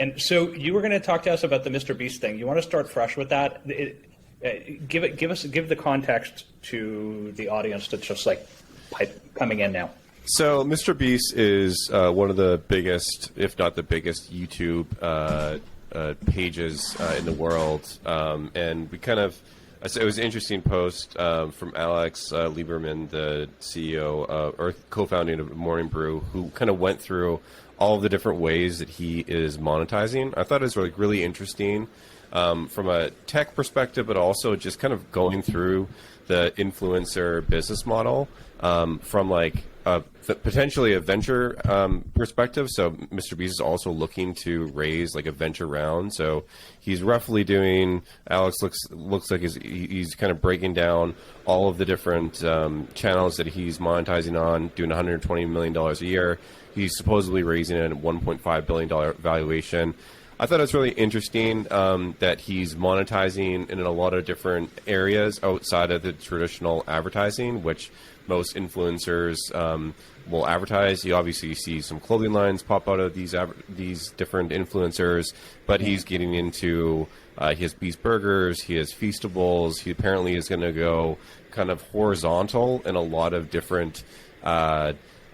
And so you were going to talk to us about the Mr. Beast thing. You want to start fresh with that? Give the context to the audience that's just like coming in now. So Mr. Beast is one of the biggest, if not the biggest, YouTube pages in the world, and we kind of. So it was an interesting post from Alex Lieberman, the CEO or co-founding of Morning Brew, who kind of went through all of the different ways that he is monetizing. I thought it was really interesting from a tech perspective, but also just kind of going through the influencer business model from like potentially a venture perspective. So Mr. Beast is also looking to raise like a venture round. So he's roughly doing. Alex looks like he's kind of breaking down all of the different channels that he's monetizing on, doing $120 million a year. He's supposedly raising a $1.5 billion valuation. I thought it was really interesting that he's monetizing in a lot of different areas outside of the traditional advertising, which most influencers will advertise. You obviously see some clothing lines pop out of these different influencers, but he's getting into, he has Beast Burgers, he has Feastables, he apparently is going to go kind of horizontal in a lot of different,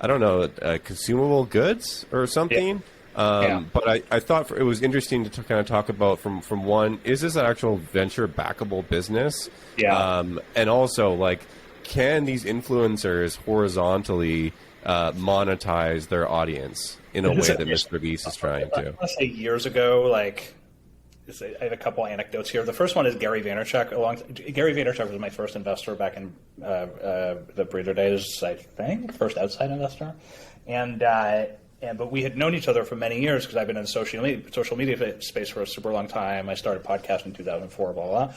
consumable goods or something. But I thought it was interesting to kind of talk about from one, is this an actual venture backable business? Yeah. And also, like, can these influencers horizontally monetize their audience in a way that Mr. Beast is trying to? I want to say years ago, like, I have a couple anecdotes here. The first one is Gary Vaynerchuk. Gary Vaynerchuk was my first investor back in the Breeder days, I think, first outside investor. But we had known each other for many years because I've been in the social media space for a super long time. I started podcasting in 2004, blah, blah, blah.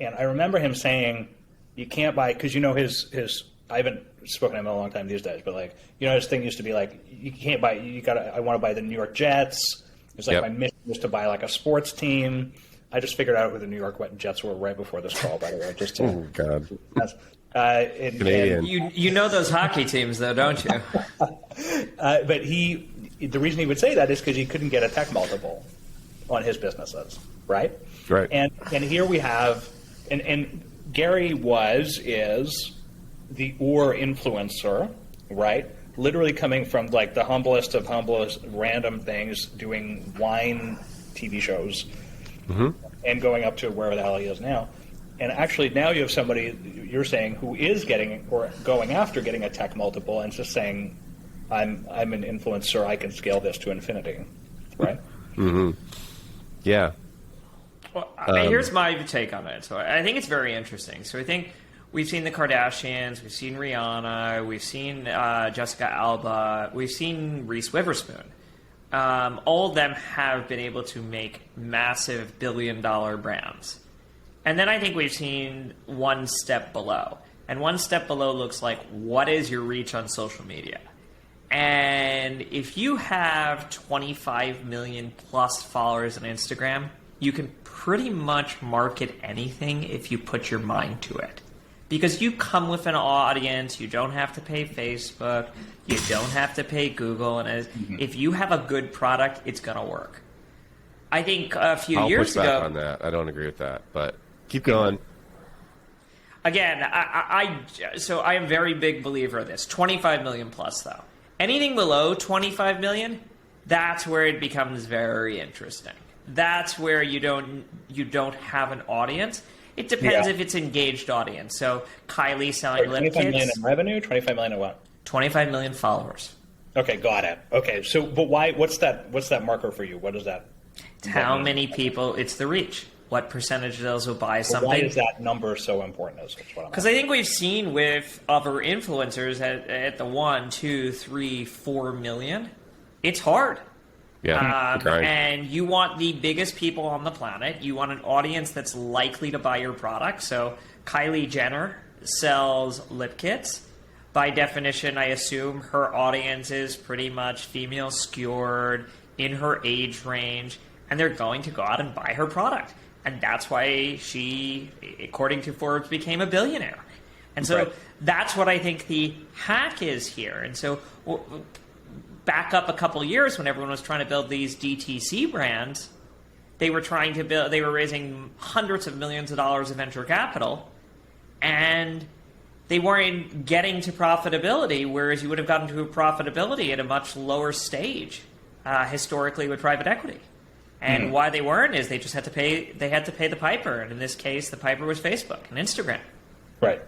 And I remember him saying, you can't buy, because his I haven't spoken to him in a long time these days, but like, his thing used to be like, you can't buy, I want to buy the New York Jets. It's like my mission was to buy like a sports team. I just figured out who the New York Jets were right before this call, by the way. Just to, oh, God. Canadian. You know those hockey teams, though, don't you? But the reason he would say that is because he couldn't get a tech multiple on his businesses, right? Right. And here we have, and Gary is the influencer, right? Literally coming from like the humblest of humblest random things, doing wine TV shows, and going up to wherever the hell he is now. And actually now you have somebody, you're saying, who is getting or going after getting a tech multiple and just saying, I'm an influencer, I can scale this to infinity, right? Yeah. Well, here's my take on it. So I think it's very interesting. So I think we've seen the Kardashians, we've seen Rihanna, we've seen Jessica Alba, we've seen Reese Witherspoon. All of them have been able to make massive billion-dollar brands. And then I think we've seen one step below. And one step below looks like, what is your reach on social media? And if you have 25 million plus followers on Instagram, you can pretty much market anything if you put your mind to it. Because you come with an audience, you don't have to pay Facebook, you don't have to pay Google, and if you have a good product, it's going to work. I think a few years ago... I'll push back on that. I don't agree with that, but keep going. Again, I am a very big believer of this. 25 million plus, though. Anything below 25 million, that's where it becomes very interesting. That's where you don't have an audience. It depends if it's engaged audience. So Kylie selling lip kits. 25 million in revenue? 25 million in what? 25 million followers. Okay, got it. Okay, so but why? What's that marker for you? What is that? It's how many people? It's the reach. What percentage of those will buy something? Why is that number so important? Because I think we've seen with other influencers at the 1, 2, 3, 4 million, it's hard. Yeah, and you want the biggest people on the planet. You want an audience that's likely to buy your product. So Kylie Jenner sells lip kits. By definition, I assume her audience is pretty much female skewered, in her age range, and they're going to go out and buy her product. And that's why she, according to Forbes, became a billionaire. And so that's what I think the hack is here. And so back up a couple years when everyone was trying to build these DTC brands, they were raising hundreds of millions of dollars of venture capital, and they weren't getting to profitability, whereas you would have gotten to profitability at a much lower stage historically with private equity. And why they weren't is they just had to pay the piper, and in this case, the piper was Facebook and Instagram. Right.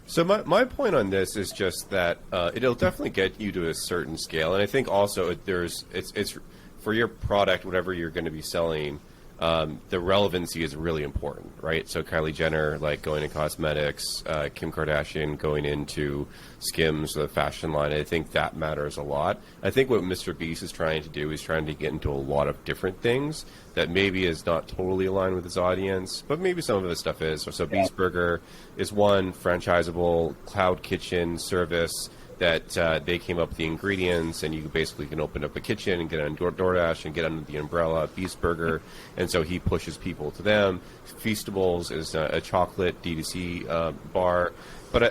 So my point on this is just that it'll definitely get you to a certain scale, and I think also it's for your product, whatever you're going to be selling, the relevancy is really important, right? So Kylie Jenner, like, going to cosmetics, Kim Kardashian going into Skims, the fashion line, I think that matters a lot. I think what Mr. Beast is trying to do is trying to get into a lot of different things that maybe is not totally aligned with his audience, but maybe some of his stuff is. So Beast Burger is one franchisable cloud kitchen service that they came up with the ingredients, and you basically can open up a kitchen and get on DoorDash and get under the umbrella of Beast Burger, and so he pushes people to them. Feastables is a chocolate D2C bar, but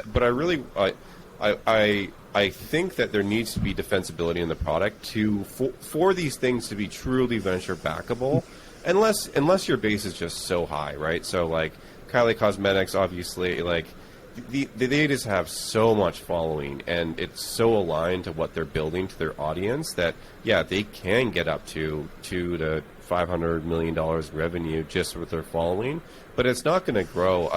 I think that there needs to be defensibility in the product for these things to be truly venture backable, unless your base is just so high, right? So like Kylie Cosmetics, obviously, like, they just have so much following, and it's so aligned to what they're building to their audience that, yeah, they can get up to $200 to $500 million in revenue just with their following, but it's not going to grow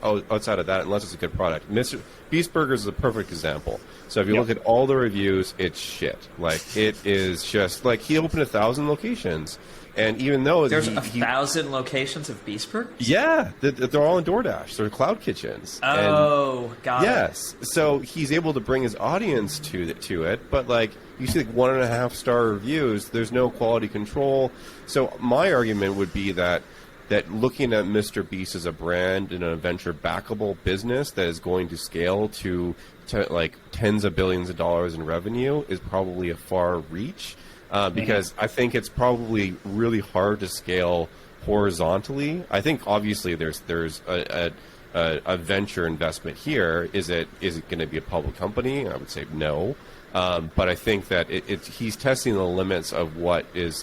outside of that unless it's a good product. Mr. Beast Burgers is a perfect example. So if you look at all the reviews, it's shit. Like, it is just like, he opened 1,000 locations. And even though there's 1,000 locations of Beast Burgers? Yeah, they're all in DoorDash. They're cloud kitchens. Got it. Yes, so he's able to bring his audience to it, but like, you see, like 1.5-star reviews. There's no quality control. So my argument would be that looking at Mr. Beast as a brand in a venture backable business that is going to scale to like tens of billions of dollars in revenue is probably a far reach. Because I think it's probably really hard to scale horizontally. I think obviously there's a venture investment here. Is it going to be a public company? I would say no. But I think that he's testing the limits of what these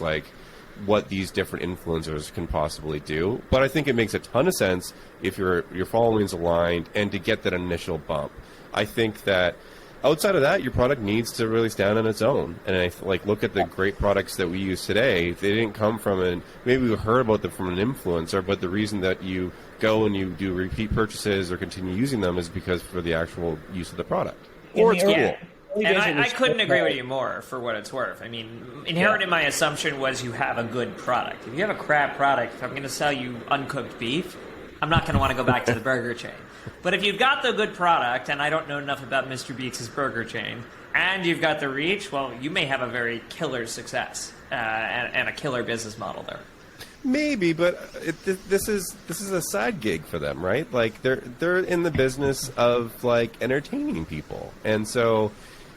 different influencers can possibly do. But I think it makes a ton of sense if your following's aligned and to get that initial bump. I think that outside of that, your product needs to really stand on its own. And I look at the great products that we use today. They didn't come from maybe we heard about them from an influencer, but the reason that you go and you do repeat purchases or continue using them is because for the actual use of the product. Or it's cool. And I couldn't agree with you more, for what it's worth. I mean, inherent in my assumption was you have a good product. If you have a crap product, if I'm going to sell you uncooked beef, I'm not going to want to go back to the burger chain. But if you've got the good product, and I don't know enough about Mr. Beats' burger chain, and you've got the reach, well, you may have a very killer success and a killer business model there. Maybe, but this is a side gig for them, right? Like, they're in the business of like entertaining people, and so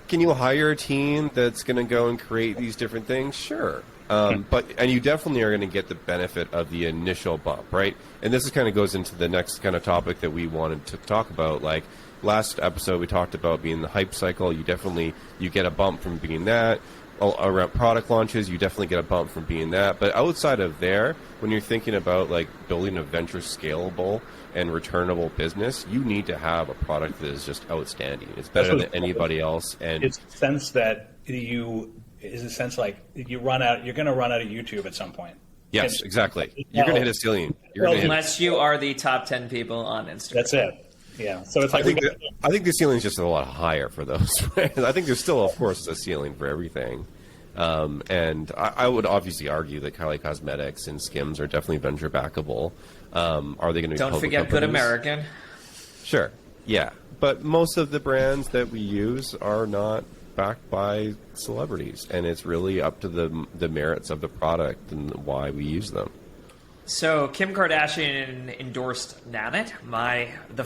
can you hire a team that's going to go and create these different things? Sure. And you definitely are going to get the benefit of the initial bump, right? And this kind of goes into the next kind of topic that we wanted to talk about. Like, last episode, we talked about being the hype cycle. You get a bump from being that. Around product launches, you definitely get a bump from being that. But outside of there, when you're thinking about like building a venture scalable and returnable business, you need to have a product that is just outstanding. It's better than anybody else. And it's a sense that like you're going to run out of YouTube at some point. Yes, exactly. You're going to hit a ceiling. Unless you are the top 10 people on Instagram. That's it. Yeah. So it's like I think the ceiling is just a lot higher for those. I think there's still, of course, a ceiling for everything. And I would obviously argue that Kylie Cosmetics and Skims are definitely venture backable. Are they going to be Don't forget companies? Good American. Sure. Yeah. But most of the brands that we use are not backed by celebrities, and it's really up to the merits of the product and why we use them. So Kim Kardashian endorsed Nanit, the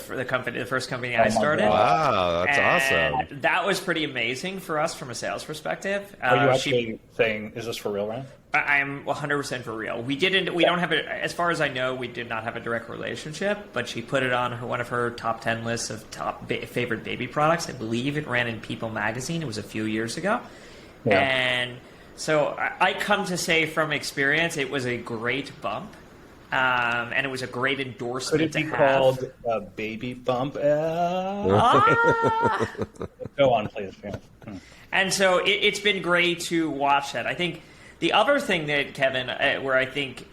first company I started. Wow, that's and awesome. That was pretty amazing for us from a sales perspective. Are you actually saying, is this for real, Ryan? I'm 100% for real. We don't have as far as I know, we did not have a direct relationship, but she put it on one of her top 10 lists of favorite baby products. I believe it ran in People magazine. It was a few years ago. Yeah. And so I come to say from experience, it was a great bump. And it was a great endorsement. Could it be called a baby bump? Go on, please. Yeah. And so it's been great to watch that. I think the other thing that, Kevin, where I think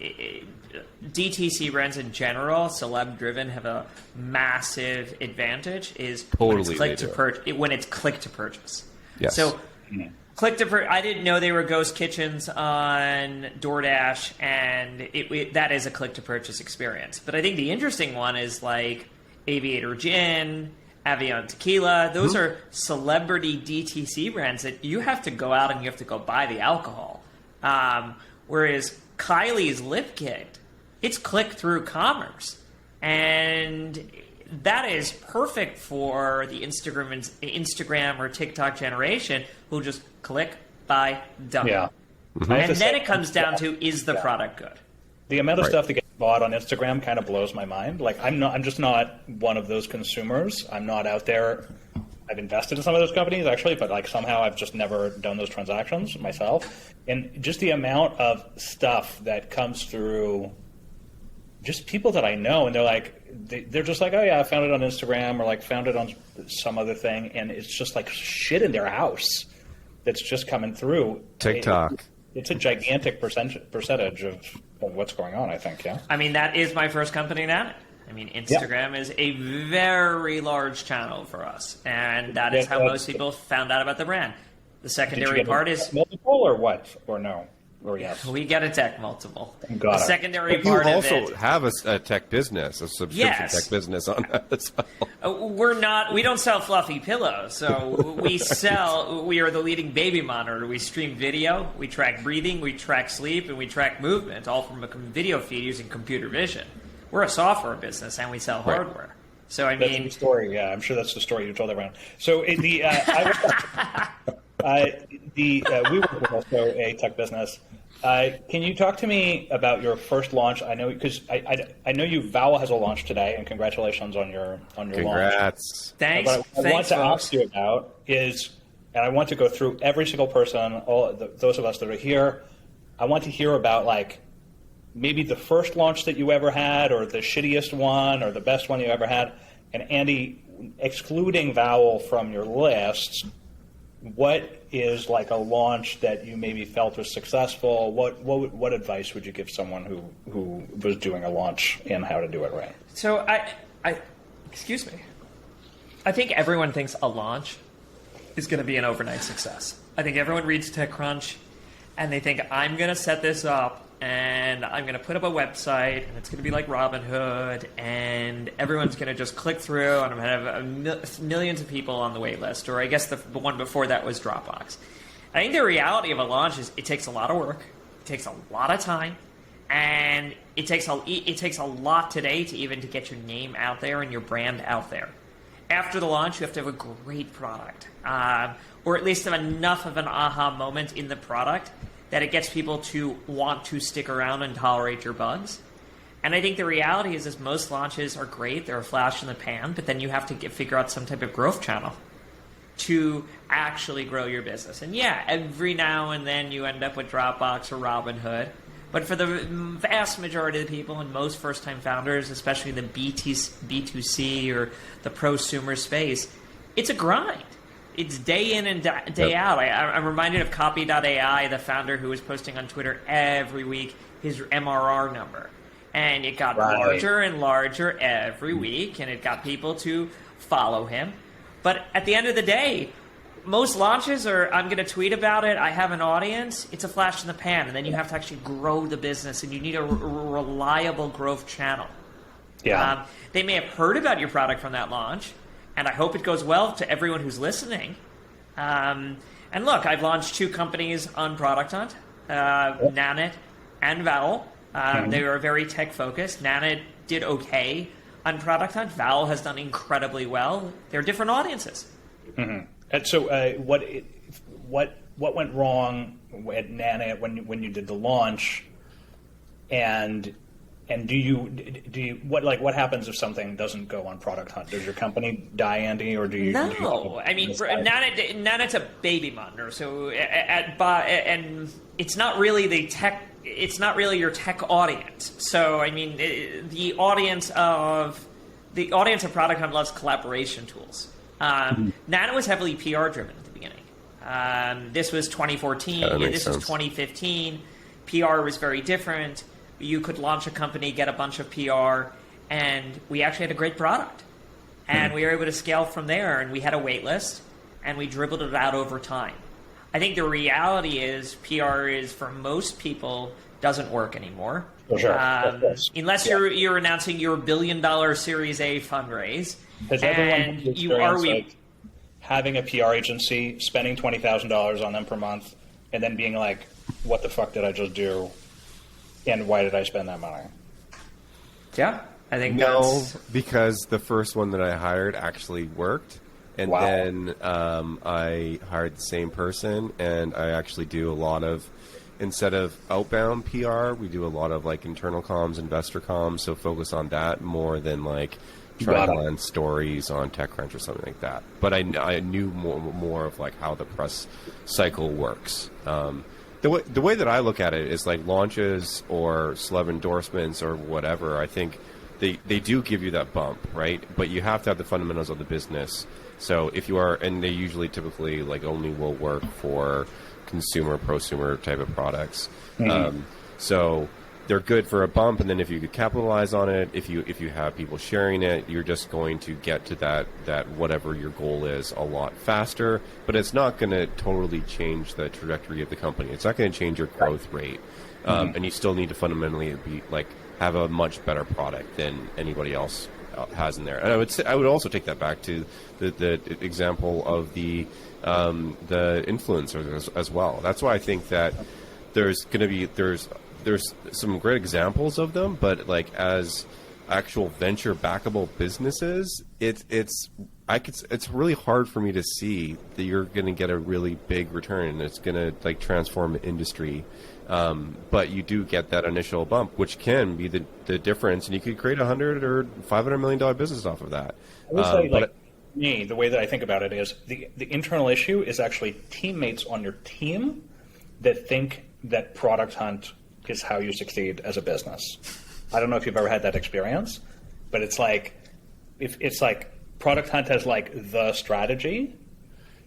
DTC brands in general, celeb-driven, have a massive advantage is when it's click to purchase. Yes. So I didn't know they were ghost kitchens on DoorDash, and that is a click-to-purchase experience. But I think the interesting one is like Aviator Gin, Avion Tequila. Those are celebrity DTC brands that you have to go out and you have to go buy the alcohol. Whereas Kylie's Lip Kit, it's click-through commerce. And that is perfect for the Instagram or TikTok generation who'll just click, buy, done. Yeah. And then it comes down to, is the product good? The amount of stuff that gets bought on Instagram kind of blows my mind. Like, I'm just not one of those consumers. I'm not out there. I've invested in some of those companies, actually, but like somehow I've just never done those transactions myself. And just the amount of stuff that comes through just people that I know, and they're like, they're just like, oh yeah, I found it on Instagram, or like found it on some other thing, and it's just like shit in their house that's just coming through. TikTok. It's a gigantic percentage of what's going on, I think, yeah? I mean, that is my first company now. I mean, Instagram is a very large channel for us, and that is how most people found out about the brand. The secondary part is... multiple or what? Or no? Or yes? We get a tech multiple. Got the it. Secondary part of it... You also have a tech business, a subscription tech business on that as well. We don't sell fluffy pillows, so we are the leading baby monitor. We stream video, we track breathing, we track sleep, and we track movement, all from a video feed using computer vision. We're a software business, and we sell hardware. So I mean, that's the story. Yeah, I'm sure that's the story you told everyone. So we work with also a tech business. Can you talk to me about your first launch? I know because I know Vowel has a launch today, and congratulations on your launch. Congrats! Thanks. What I want to ask you about is, and I want to go through every single person, those of us that are here. I want to hear about like maybe the first launch that you ever had, or the shittiest one, or the best one you ever had. And Andy, excluding Vowel from your list, what is like a launch that you maybe felt was successful? What advice would you give someone who was doing a launch and how to do it right? So excuse me. I think everyone thinks a launch is going to be an overnight success. I think everyone reads TechCrunch and they think, I'm going to set this up and I'm going to put up a website and it's going to be like Robinhood and everyone's going to just click through and I'm going to have millions of people on the wait list. Or I guess the one before that was Dropbox. I think the reality of a launch is it takes a lot of work, it takes a lot of time, and it takes a lot today to get your name out there and your brand out there. After the launch, you have to have a great product, or at least have enough of an aha moment in the product that it gets people to want to stick around and tolerate your bugs. And I think the reality is most launches are great, they're a flash in the pan, but then you have to figure out some type of growth channel to actually grow your business. And yeah, every now and then you end up with Dropbox or Robinhood, but for the vast majority of the people and most first-time founders, especially the B2C or the prosumer space, it's a grind. It's day in and day out. I'm reminded of Copy.ai, the founder who was posting on Twitter every week his MRR number. And it got larger and larger every week, and it got people to follow him. But at the end of the day, most launches are, I'm going to tweet about it, I have an audience, it's a flash in the pan, and then you have to actually grow the business, and you need a reliable growth channel. Yeah. They may have heard about your product from that launch, and I hope it goes well to everyone who's listening. And look, I've launched 2 companies on Product Hunt, Nanit and Vowel. They were very tech focused. Nana did okay on Product Hunt. Val has done incredibly well. They're different audiences. Mm-hmm. And so, what went wrong at Nana when you did the launch, and do you what happens if something doesn't go on Product Hunt? Does your company die, Andy, or do you? No, I mean Nana's a baby monitor, so and it's not really the tech. It's not really your tech audience. So I mean, the audience of Product Hunt loves collaboration tools. Nana was heavily PR driven at the beginning. This was 2014. This was 2015. PR was very different. You could launch a company, get a bunch of PR, and we actually had a great product. And we were able to scale from there, and we had a wait list, and we dribbled it out over time. I think the reality is PR is, for most people, doesn't work anymore. For sure. Unless you're announcing your $1 billion Series A fundraise. Has everyone experienced having a PR agency, spending $20,000 on them per month, and then being like, what the fuck did I just do? And why did I spend that money? Yeah, I think because the first one that I hired actually worked. And then I hired the same person, and I actually do a lot of, instead of outbound PR, we do a lot of like internal comms, investor comms, so focus on that more than like trying to land stories on TechCrunch or something like that. But I knew more of like how the press cycle works. The way that I look at it is like launches or celeb endorsements or whatever. I think they do give you that bump, right? But you have to have the fundamentals of the business. So if you are, and they usually typically like only will work for consumer, prosumer type of products. Mm-hmm. So they're good for a bump, and then if you could capitalize on it, if you have people sharing it, you're just going to get to that whatever your goal is a lot faster. But it's not going to totally change the trajectory of the company. It's not going to change your growth rate, and you still need to fundamentally have a much better product than anybody else has in there. And I would also take that back to the example of the influencers as well. That's why I think that there's some great examples of them, but like as actual venture backable businesses, it's really hard for me to see that you're going to get a really big return and it's going to like transform the industry. But you do get that initial bump, which can be the difference, and you could create $100 or $500 million business off of that. I would say, me, the way that I think about it is the internal issue is actually teammates on your team that think that Product Hunt is how you succeed as a business. I don't know if you've ever had that experience, but it's like it's like Product Hunt has like the strategy.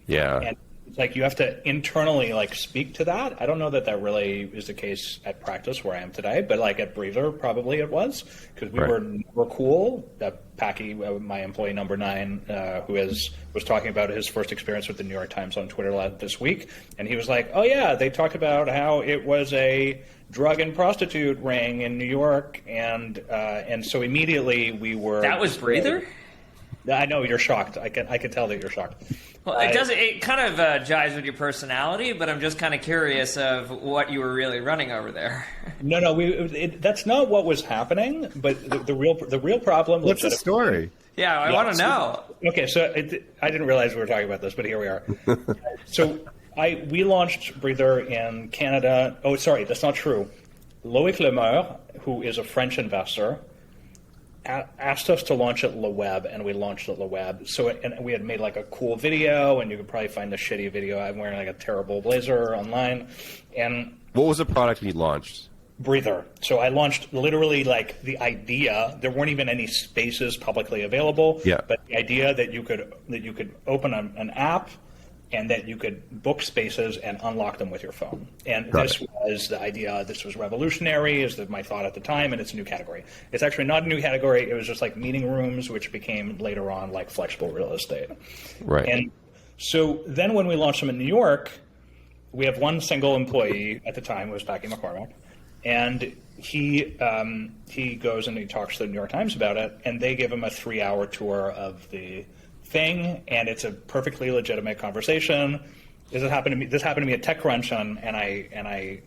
Yeah. And it's like you have to internally like speak to that. I don't know that really is the case at Practice where I am today, but like at Breather probably it was, because we were never cool. Packy, my employee number 9, who was talking about his first experience with the New York Times on Twitter this week, and he was like, "Oh yeah, they talked about how it was a drug and prostitute ring in New York," and so immediately we were. That was Breather? I know you're shocked. I can tell that you're shocked. Well, it kind of jives with your personality, but I'm just kind of curious of what you were really running over there. No, that's not what was happening. But the real problem. What's the story? Yeah, I want to know. Okay, so I didn't realize we were talking about this, but here we are. So we launched Breather in Canada. Oh, sorry, that's not true. Loic Lemeur, who is a French investor, asked us to launch at Le Web, and we launched at Le Web. And we had made like a cool video, and you could probably find the shitty video. I'm wearing like a terrible blazer online. And what was the product you launched? Breather. So I launched literally like the idea. There weren't even any spaces publicly available. Yeah. But the idea that you could open an app, and that you could book spaces and unlock them with your phone. And this was the idea. This was revolutionary, is my thought at the time, and it's a new category. It's actually not a new category. It was just like meeting rooms, which became later on like flexible real estate. Right. And so then when we launched them in New York, we have one single employee at the time, who was Packy McCormick, and he goes and he talks to the New York Times about it, and they give him a 3-hour tour of the thing, and it's a perfectly legitimate conversation. This happened to me at TechCrunch, and I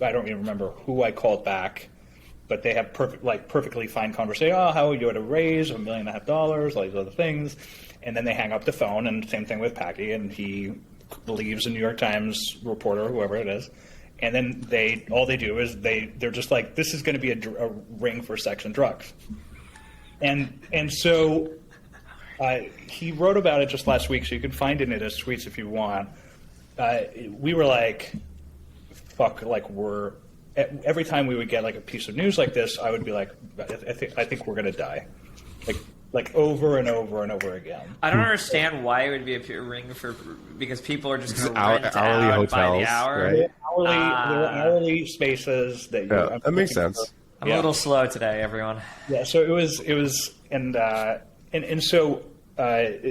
don't even remember who I called back, but they have perfectly fine conversation. Oh, how are you at a raise of $1.5 million, all these other things, and then they hang up the phone. And same thing with Packy, and he leaves a New York Times reporter, whoever it is, and then all they do is they're just like, this is going to be a ring for sex and drugs, and so he wrote about it just last week, so you can find it in his tweets if you want. We were like, fuck, like every time we would get like a piece of news like this, I would be like, I think we're gonna die, like over and over and over again. I don't understand why it would be a ring because people are just going to rent hourly out hotels, by the hour. right? There were hourly spaces that that makes sense. I'm a little slow today, everyone. Yeah, so it was, and so, but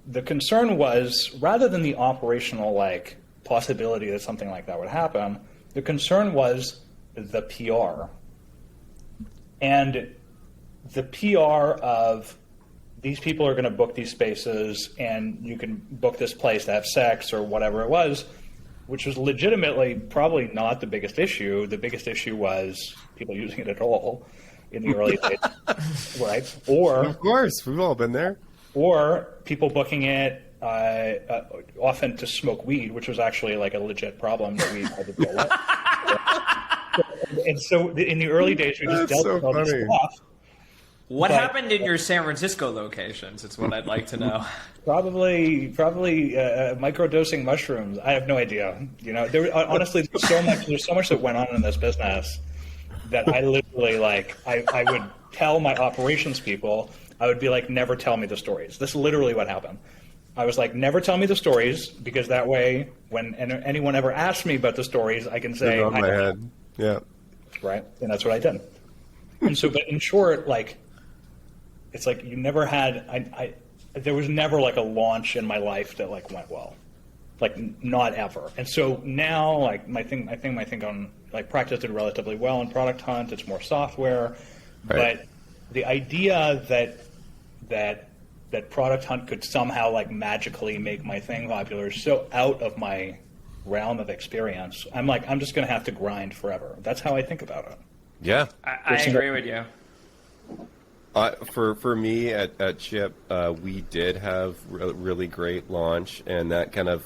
the concern was, rather than the operational like possibility that something like that would happen, the concern was the PR. And the PR of these people are going to book these spaces and you can book this place to have sex or whatever it was, which was legitimately probably not the biggest issue. The biggest issue was people using it at all in the early days, right? Or, of course, we've all been there. Or people booking it often to smoke weed, which was actually like a legit problem that we had to deal with. And so in the early days, we just dealt with all this stuff. What happened in your San Francisco locations? It's what I'd like to know. Probably microdosing mushrooms. I have no idea. You know, honestly, there's so much that went on in this business that I literally I would tell my operations people, I would be like, never tell me the stories. This is literally what happened. I was like, never tell me the stories, because that way, when anyone ever asks me about the stories, I can say, on my head. Yeah. Right? And that's what I did. And so, but in short, like, it's like you never had, there was never like a launch in my life that like went well. Like, not ever. And so now, like, I think on, like, practice did relatively well in Product Hunt. It's more software. Right. But the idea that Product Hunt could somehow like magically make my thing popular is so out of my realm of experience. I'm like, I'm just going to have to grind forever. That's how I think about it. Yeah. I agree with you. For me at Chip, we did have a really great launch, and that kind of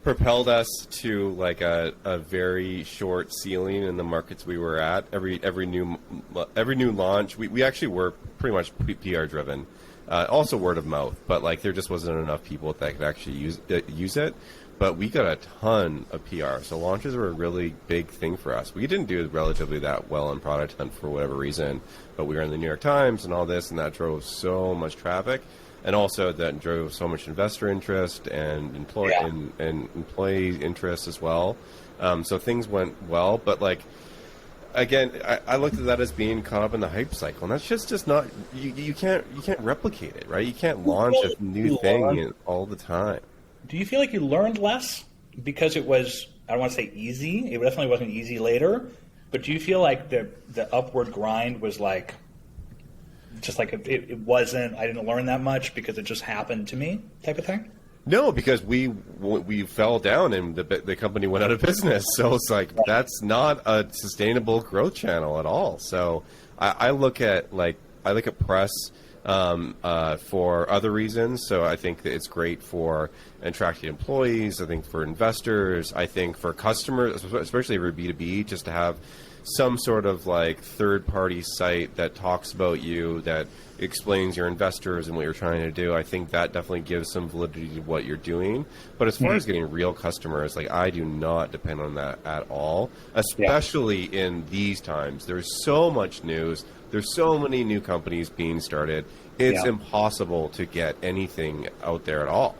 propelled us to like a very short ceiling in the markets we were at. Every new launch, we actually were pretty much PR driven. Also word of mouth, but like there just wasn't enough people that could actually use it. But we got a ton of PR, so launches were a really big thing for us. We didn't do relatively that well in Product Hunt for whatever reason, but we were in the New York Times and all this, and that drove so much traffic, and also that drove so much investor interest and employee interest as well. So things went well, but like, again, I looked at that as being caught up in the hype cycle, and that's just not, you can't replicate it, right? You can't launch a new thing all the time. Do you feel like you learned less because it was, I don't want to say easy, it definitely wasn't easy later, but do you feel like the upward grind was like, just like it wasn't, I didn't learn that much because it just happened to me type of thing? No, because we fell down and the company went out of business. So it's like, that's not a sustainable growth channel at all. So I look at press for other reasons. So I think that it's great for attracting employees. I think for investors. I think for customers, especially for B2B, just to have some sort of like third-party site that talks about you, that explains your investors and what you're trying to do. I think that definitely gives some validity to what you're doing. But as far as getting real customers, like, I do not depend on that at all, especially in these times. There's so much news. There's so many new companies being started. It's impossible to get anything out there at all.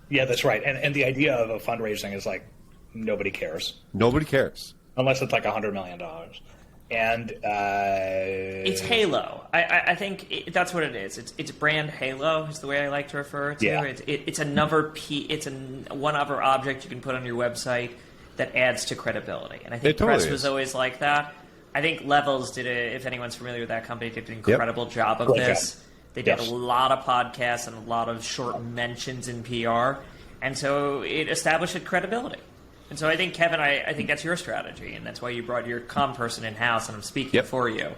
Yeah, that's right. And the idea of a fundraising is like, nobody cares. Nobody cares. Unless it's like $100 million. And it's Halo. I think that's what it is. It's brand Halo is the way I like to refer to it. It's another it's one other object you can put on your website that adds to credibility. And I think press was always like that. I think Levels did if anyone's familiar with that company, did an incredible job of this. They did a lot of podcasts and a lot of short mentions in PR, and so it established credibility. And so I think, Kevin, I think that's your strategy, and that's why you brought your comm person in-house, and I'm speaking for you.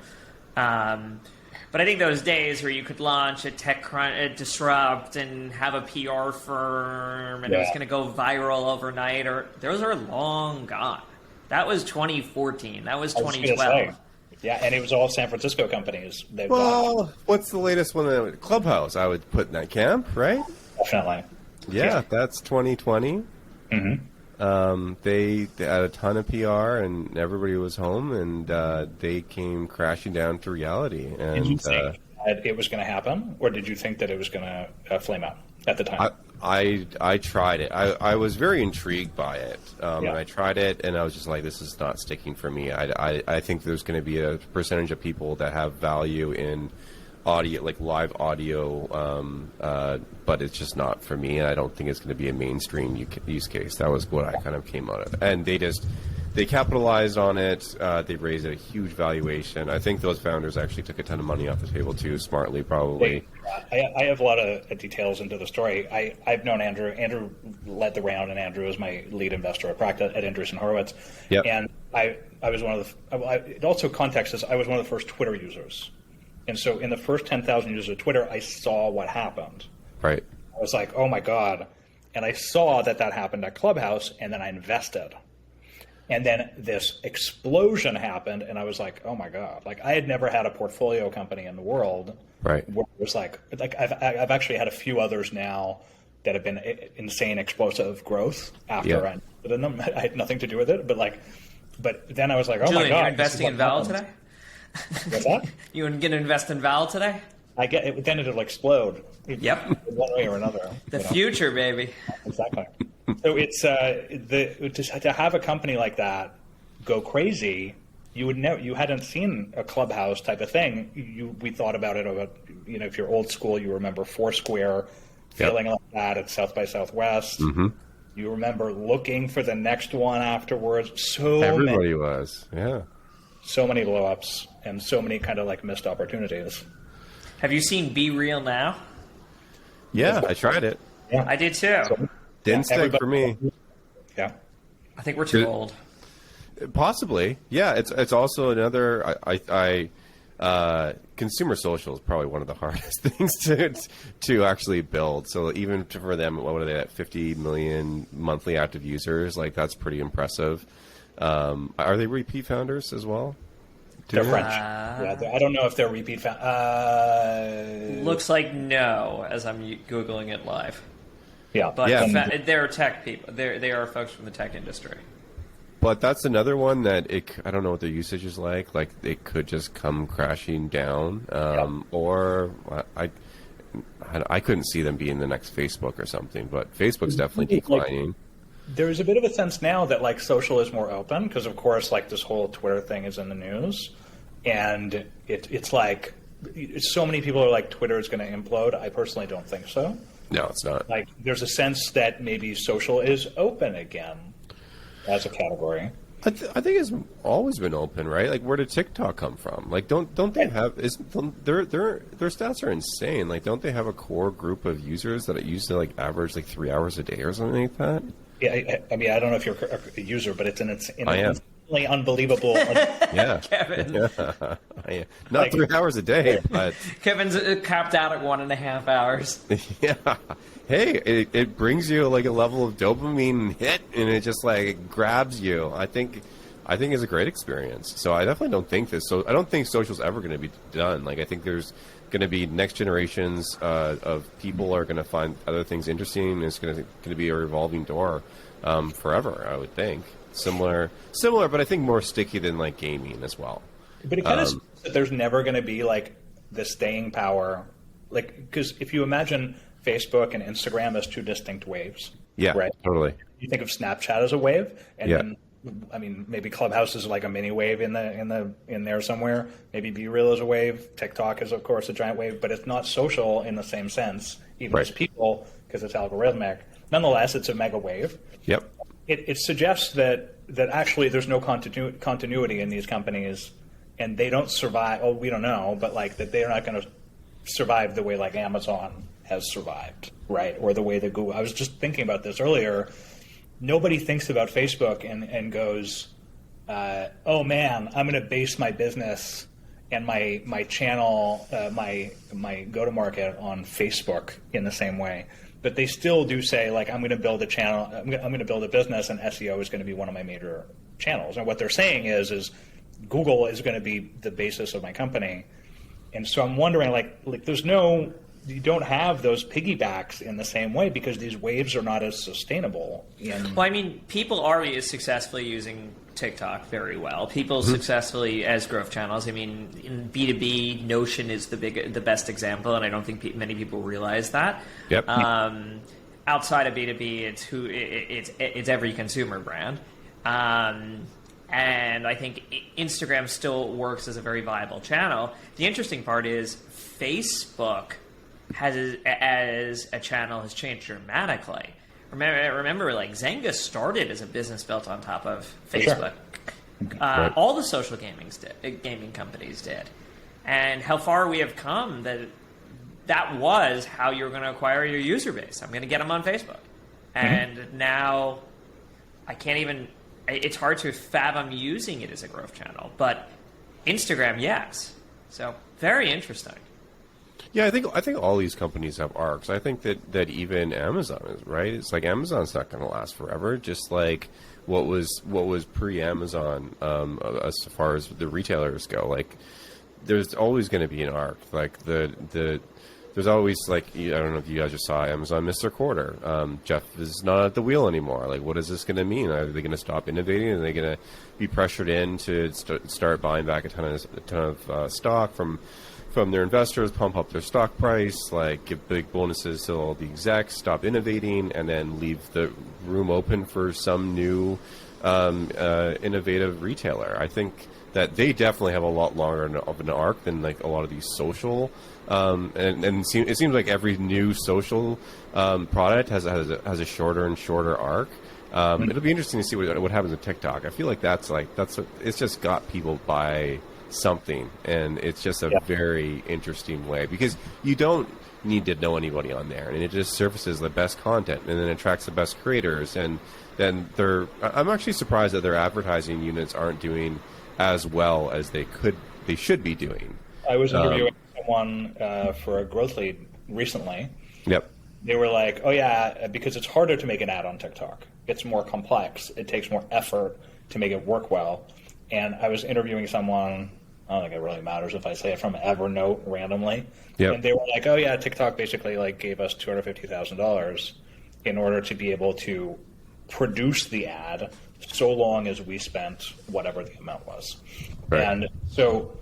But I think those days where you could launch a TechCrunch, a Disrupt, and have a PR firm, and it was going to go viral overnight, those are long gone. That was 2014. That was 2012. Yeah, and it was all San Francisco companies. What's the latest one? Clubhouse, I would put in that camp, right? Definitely. Yeah, that's 2020. They had a ton of PR, and everybody was home, and they came crashing down to reality. And did you think that it was going to happen, or did you think that it was going to flame out at the time? I tried it. I was very intrigued by it, and I tried it, and I was just like, this is not sticking for me. I think there's going to be a percentage of people that have value in audio, like live audio, but it's just not for me, and I don't think it's going to be a mainstream use case. That was what I kind of came out of, and they capitalized on it. They raised a huge valuation. I think those founders actually took a ton of money off the table too, smartly probably. I have a lot of details into the story. I've known Andrew. Andrew led the round, and Andrew is my lead investor at Andreessen Horowitz. Yep. And I was one of the. It also context is I was one of the first Twitter users. And so in the first 10,000 users of Twitter, I saw what happened. Right. I was like, oh my God. And I saw that happened at Clubhouse, and then I invested. And then this explosion happened, and I was like, oh my God. Like, I had never had a portfolio company in the world. Right. Where it was like I've actually had a few others now that have been insane explosive growth after I invested in them. I had nothing to do with it, but then I was like, oh Julian, my God. You're investing in Val today? What's that? You going to invest in Val today? I get it. Then it'll explode. Yep. One way or another. The future, baby. Exactly. So it's to have a company like that go crazy. You would know you hadn't seen a Clubhouse type of thing. We thought about it. If you're old school, you remember Foursquare feeling like that at South by Southwest. Mm-hmm. You remember looking for the next one afterwards. Everybody was, so many blowups and so many kind of like missed opportunities. Have you seen Be Real Now? Yeah, I tried it. Yeah. I did too. Didn't stick for me. Yeah. I think we're too old. Possibly. Yeah, it's also another consumer social is probably one of the hardest things to actually build. So even for them, what are they at 50 million monthly active users? Like that's pretty impressive. Are they repeat founders as well? They're French. I don't know if they're repeat founders. Looks like no, as I'm Googling it live. Yeah. But they're tech people. They are folks from the tech industry. But that's another one that I don't know what their usage is like. Like it could just come crashing down, or I couldn't see them being the next Facebook or something. But Facebook's definitely declining. There's a bit of a sense now that like social is more open because of course like this whole Twitter thing is in the news, and it's like so many people are like Twitter is going to implode. I personally don't think so. No, it's not. Like there's a sense that maybe social is open again as a category. I think it's always been open, right? Like, where did TikTok come from? Like, don't they have? Their stats are insane. Like, don't they have a core group of users that used to like average like 3 hours a day or something like that? Yeah, I mean, I don't know if you're a user, but it's an insanely unbelievable. Yeah, Kevin. Yeah. Not 3 hours a day, but Kevin's capped out at 1.5 hours. Yeah. Hey, it brings you like a level of dopamine hit, and it just like grabs you. I think it's a great experience. So I definitely don't think this. So I don't think social's ever going to be done. Like I think there's going to be next generations of people are going to find other things interesting. And it's going to be a revolving door forever. I would think similar, but I think more sticky than like gaming as well. But it kind of that there's never going to be like the staying power, like because if you imagine Facebook and Instagram as two distinct waves. Yeah, right. Totally. You think of Snapchat as a wave, and then I mean maybe Clubhouse is like a mini wave in there somewhere. Maybe Be Real is a wave. TikTok is of course a giant wave, but it's not social in the same sense, even as people, because it's algorithmic. Nonetheless, it's a mega wave. Yep. It suggests that actually there's no continuity in these companies, and they don't survive. Oh, we don't know, but like that they're not going to survive the way like Amazon has survived, right? Or the way that Google. I was just thinking about this earlier. nobody thinks about Facebook and goes, oh man, I'm going to base my business and my channel, my go-to-market on Facebook in the same way. But they still do say, like, I'm going to build a channel, I'm going to build a business, and SEO is going to be one of my major channels. And what they're saying is Google is going to be the basis of my company. And so I'm wondering, like you don't have those piggybacks in the same way because these waves are not as sustainable. Well, I mean, people are successfully using TikTok very well. People successfully as growth channels. I mean, in B2B, Notion is the best example, and I don't think many people realize that. Yep. Outside of B2B, it's every consumer brand. And I think Instagram still works as a very viable channel. The interesting part is Facebook as a channel has changed dramatically. Remember, like Zynga started as a business built on top of Facebook. Sure. Right. All the social gaming companies did, and how far we have come. That was how you're going to acquire your user base. I'm going to get them on Facebook, and now I can't even. It's hard to fathom using it as a growth channel, but Instagram, yes. So very interesting. Yeah, I think all these companies have arcs. I think that even Amazon is, right. It's like Amazon's not going to last forever. Just like what was pre-Amazon as far as the retailers go. Like there's always going to be an arc. Like there's always like I don't know if you guys just saw Amazon missed their quarter. Jeff is not at the wheel anymore. Like what is this going to mean? Are they going to stop innovating? Are they going to be pressured in to start buying back a ton of stock from their investors, pump up their stock price, like give big bonuses to all the execs, stop innovating, and then leave the room open for some new innovative retailer? I think that they definitely have a lot longer of an arc than like a lot of these social. It seems like every new social product has a shorter and shorter arc. It'll be interesting to see what happens with TikTok. I feel like it's just got people by something, and it's just a very interesting way because you don't need to know anybody on there, and it just surfaces the best content and then attracts the best creators, and then I'm actually surprised that their advertising units aren't doing as well as they should be doing. I was interviewing someone for a growth lead recently. Yep. They were like, oh yeah, because it's harder to make an ad on TikTok. It's more complex. It takes more effort to make it work well. And I was interviewing someone, I don't think it really matters if I say it, from Evernote randomly. Yep. And they were like, oh yeah, TikTok basically like gave us $250,000 in order to be able to produce the ad so long as we spent whatever the amount was. Right. And so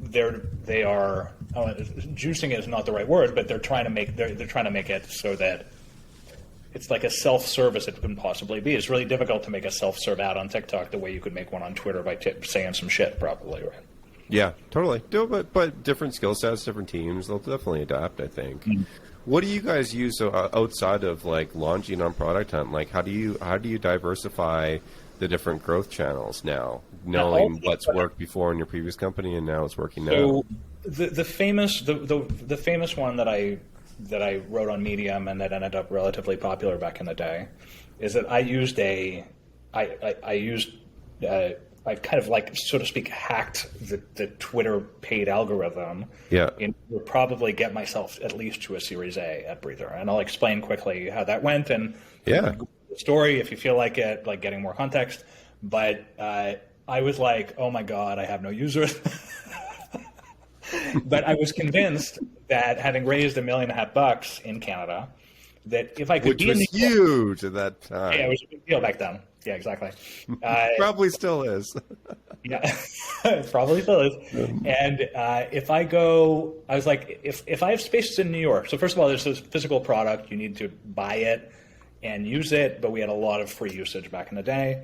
they are juicing is not the right word, but they're trying to make it so that it's like a self-service it can possibly be. It's really difficult to make a self-serve ad on TikTok the way you could make one on Twitter by saying some shit, probably, right? Yeah, totally. But different skill sets, different teams, they'll definitely adapt, I think. Mm-hmm. What do you guys use outside of like launching on Product Hunt? Like, how do you diversify the different growth channels now, knowing what's worked before in your previous company and now it's working now? So the famous one that I wrote on Medium and that ended up relatively popular back in the day is that I kind of like, so to speak, hacked the Twitter paid algorithm. Yeah. In order to probably get myself at least to a Series A at Breather. And I'll explain quickly how that went and the story if you feel like it, like getting more context. But I was like, oh my God, I have no users. But I was convinced that having raised $1.5 million in Canada, that if I could Which be was in New York, huge at that time. Yeah, it was a big deal back then. Yeah, exactly. Probably still is. Yeah, it probably still is. And if I go, I was like, if I have spaces in New York, so first of all, there's this physical product, you need to buy it and use it, but we had a lot of free usage back in the day.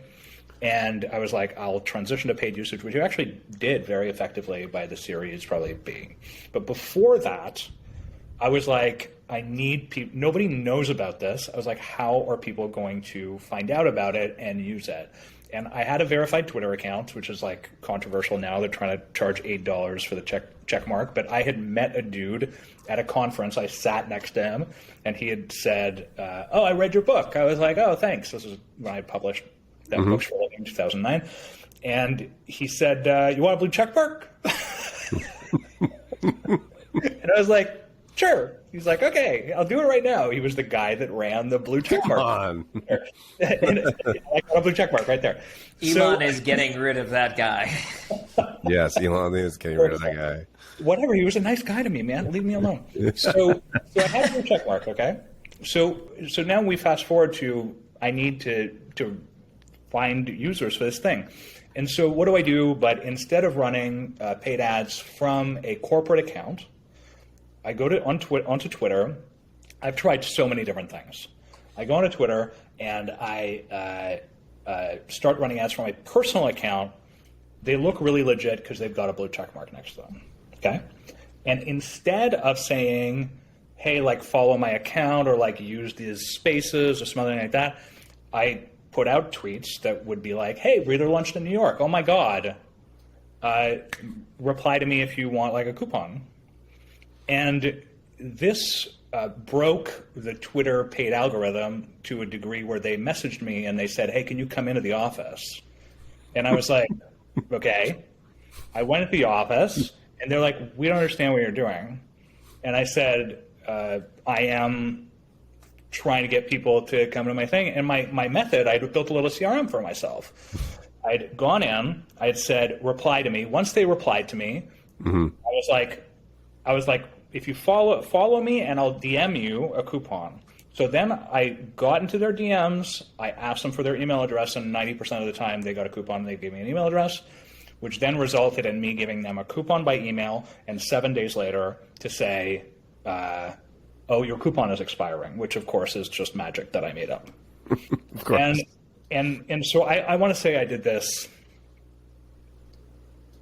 And I was like, I'll transition to paid usage, which you actually did very effectively by the Series probably B. But before that, I was like, I need people. Nobody knows about this. I was like, how are people going to find out about it and use it? And I had a verified Twitter account, which is like controversial now. They're trying to charge $8 for the check mark. But I had met a dude at a conference. I sat next to him, and he had said, "Oh, I read your book." I was like, "Oh, thanks." This was when I published that book for a living in 2009. And he said, "You want a blue check mark?" And I was like, "Sure." He's like, "Okay, I'll do it right now." He was the guy that ran the blue check mark. Come on. I got a blue check mark right there. Elon is getting rid of that guy. Yes, Elon is getting rid of that guy. Whatever. He was a nice guy to me, man. Leave me alone. So I had a blue check mark. Okay. So now we fast forward to I need to find users for this thing. And so what do I do? But instead of running paid ads from a corporate account, I go onto Twitter. I've tried so many different things. I go onto Twitter and I start running ads from my personal account. They look really legit because they've got a blue check mark next to them. Okay? And instead of saying, hey, like follow my account or like use these spaces or something like that, I put out tweets that would be like, hey, Breather launched in New York. Oh my God. Reply to me if you want like a coupon. And this broke the Twitter paid algorithm to a degree where they messaged me and they said, hey, can you come into the office? And I was like, okay. I went to the office and they're like, we don't understand what you're doing. And I said, I am trying to get people to come to my thing. And my method, I built a little CRM for myself. I'd gone in, I had said, reply to me. Once they replied to me, I was like, if you follow me and I'll DM you a coupon. So then I got into their DMs, I asked them for their email address, and 90% of the time they got a coupon and they gave me an email address, which then resulted in me giving them a coupon by email and 7 days later to say, oh, your coupon is expiring, which of course is just magic that I made up. Of course. And so I want to say I did this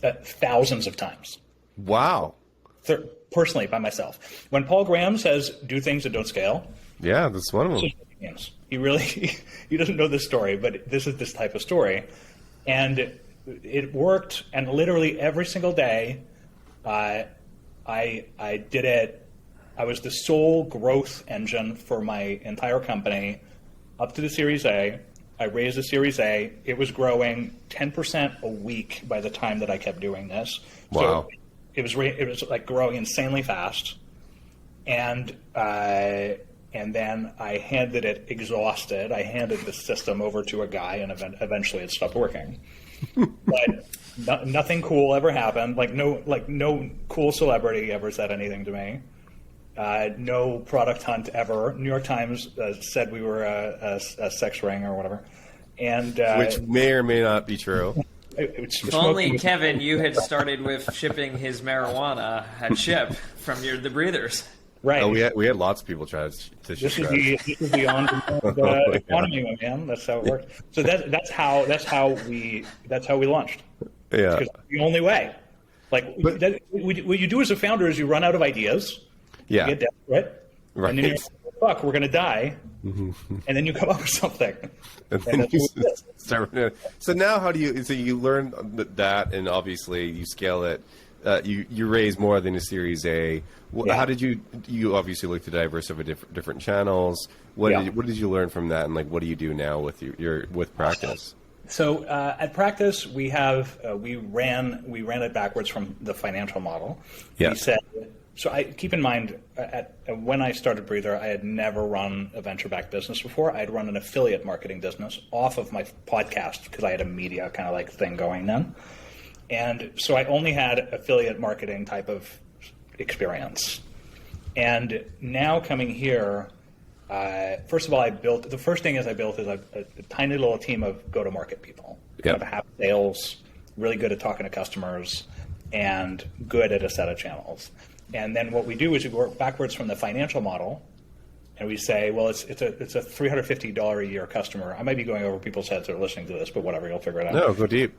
thousands of times. Wow. Personally, by myself. When Paul Graham says do things that don't scale, yeah, that's one of them. He really he doesn't know this story, but this is this type of story, and it worked. And literally every single day, I did it. I was the sole growth engine for my entire company up to the Series A. I raised the Series A. It was growing 10% a week by the time that I kept doing this. Wow. So it was like growing insanely fast, and then I handed it exhausted. I handed the system over to a guy, and eventually it stopped working. But nothing cool ever happened. No cool celebrity ever said anything to me. No product hunt ever. New York Times said we were a sex ring or whatever, and which may or may not be true. If only, Kevin, you had started with shipping his marijuana at ship from the breathers. Right. Oh, we had lots of people try to ship. This is the on-demand economy, man. That's how it worked. So that's how we launched. Yeah. Because the only way. What you do as a founder is you run out of ideas. Yeah. You get desperate. Right. And then you're like, fuck, we're going to die. And then you come up with something. And then you start. So now, how do you? So you learn that, and obviously you scale it. You raise more than a Series A. Yeah. How did you? You obviously look to diversify different channels. What did you learn from that, and what do you do now with your Practice? So at Practice, we ran it backwards from the financial model. Yeah. We said. So keep in mind, when I started Breather, I had never run a venture-backed business before. I had run an affiliate marketing business off of my podcast because I had a media kind of like thing going then. And so I only had affiliate marketing type of experience. And now coming here, first of all, the first thing I built is a tiny little team of go-to-market people. Kind of have sales, really good at talking to customers, and good at a set of channels. And then what we do is we work backwards from the financial model, and we say, well, it's a $350 a year customer. I might be going over people's heads that are listening to this, but whatever, you'll figure it out. No, go deep.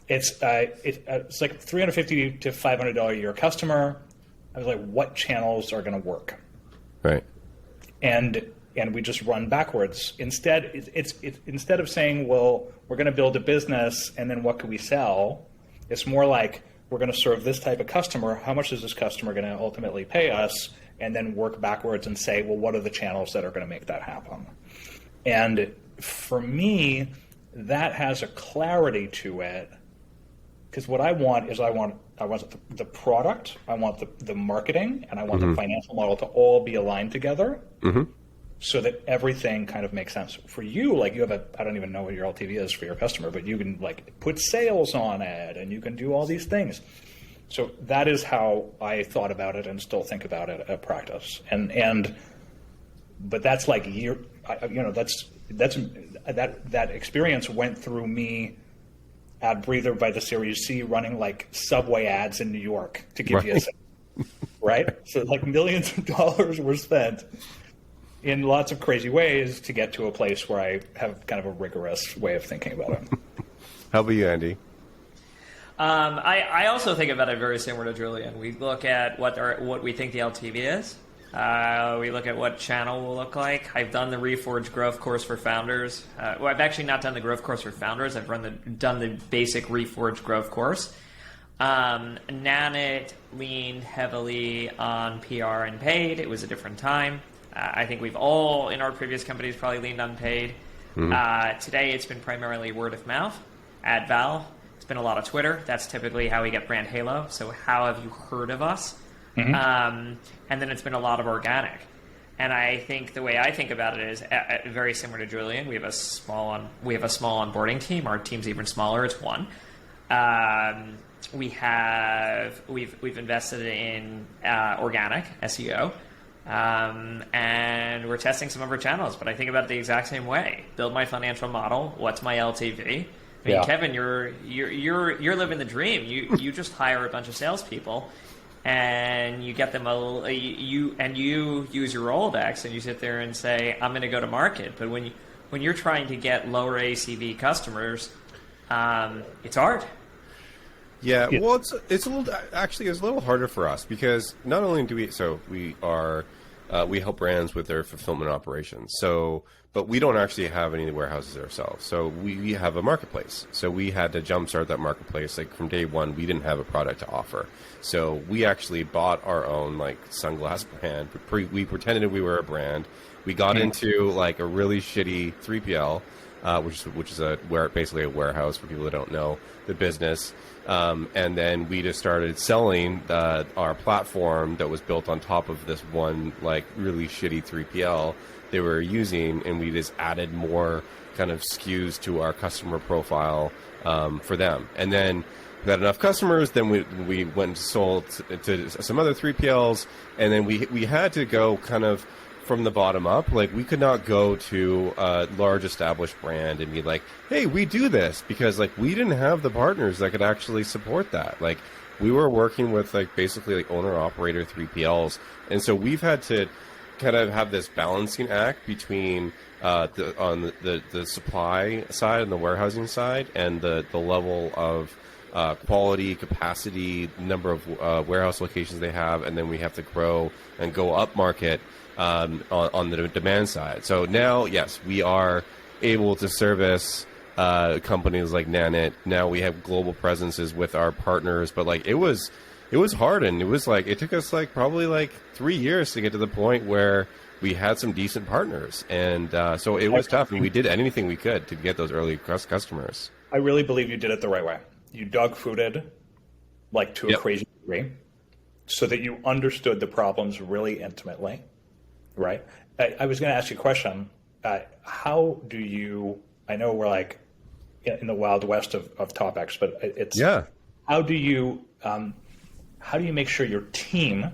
It's like $350 to $500 a year customer. I was like, what channels are going to work? Right. And we just run backwards. Instead, it's instead of saying, well, we're going to build a business and then what can we sell? It's more like, we're going to serve this type of customer. How much is this customer going to ultimately pay us? And then work backwards and say, well, what are the channels that are going to make that happen? And for me, that has a clarity to it. Because what I want is I want the product, I want the marketing, and I want the financial model to all be aligned together. So that everything kind of makes sense for you. Like you have I don't even know what your LTV is for your customer, but you can like put sales on it and you can do all these things. So that is how I thought about it and still think about it at practice. But that's like that experience went through me at Breather by the Series C running like Subway ads in New York to give you a sense, right? So like millions of dollars were spent in lots of crazy ways to get to a place where I have kind of a rigorous way of thinking about it. How about you, Andy? I also think about it very similar to Julian. We look at what we think the LTV is. We look at what channel will look like. I've done the Reforge Growth course for founders. Well, I've actually not done the growth course for founders. I've done the basic Reforge Growth course. Nanit leaned heavily on PR and paid. It was a different time. I think we've all, in our previous companies, probably leaned on paid. Today, it's been primarily word of mouth. At Val, it's been a lot of Twitter. That's typically how we get brand halo. So how have you heard of us? And then it's been a lot of organic. And I think the way I think about it is very similar to Julian. We have a small onboarding team. Our team's even smaller. It's one. We've invested in organic SEO. And we're testing some of our channels, but I think about it the exact same way. Build my financial model. What's my LTV? I mean, Kevin, you're living the dream. You just hire a bunch of salespeople, and you get them you use your Rolodex, and you sit there and say, I'm going to go to market. But when you're trying to get lower ACV customers, it's hard. Yeah, well, it's a little harder for us because not only do we help brands with their fulfillment operations. But we don't actually have any warehouses ourselves. So we have a marketplace. So we had to jumpstart that marketplace. Like from day one, we didn't have a product to offer. So we actually bought our own like sunglass brand. We pretended we were a brand. We got into like a really shitty 3PL, which is basically a warehouse for people that don't know the business. And then we just started selling our platform that was built on top of this one like really shitty 3PL they were using, and we just added more kind of SKUs to our customer profile for them. And then we had enough customers, then we went and sold to some other 3PLs, and then we had to go kind of from the bottom up. Like we could not go to a large established brand and be like, hey, we do this, because like we didn't have the partners that could actually support that. Like we were working with like basically like owner operator 3PLs, and so we've had to kind of have this balancing act between the supply side and the warehousing side, and the level of quality, capacity, number of warehouse locations they have, and then we have to grow and go up market on the demand side. So now, yes, we are able to service companies like Nanit. Now we have global presences with our partners, but like it was hard, and it was like it took us like probably like 3 years to get to the point where we had some decent partners, and so it was tough, and we did anything we could to get those early customers. I really believe you did it the right way. You dog-fooded like to a crazy degree, so that you understood the problems really intimately, right? I was going to ask you a question. How do you? I know we're like in the wild west of topics, but it's How do you make sure your team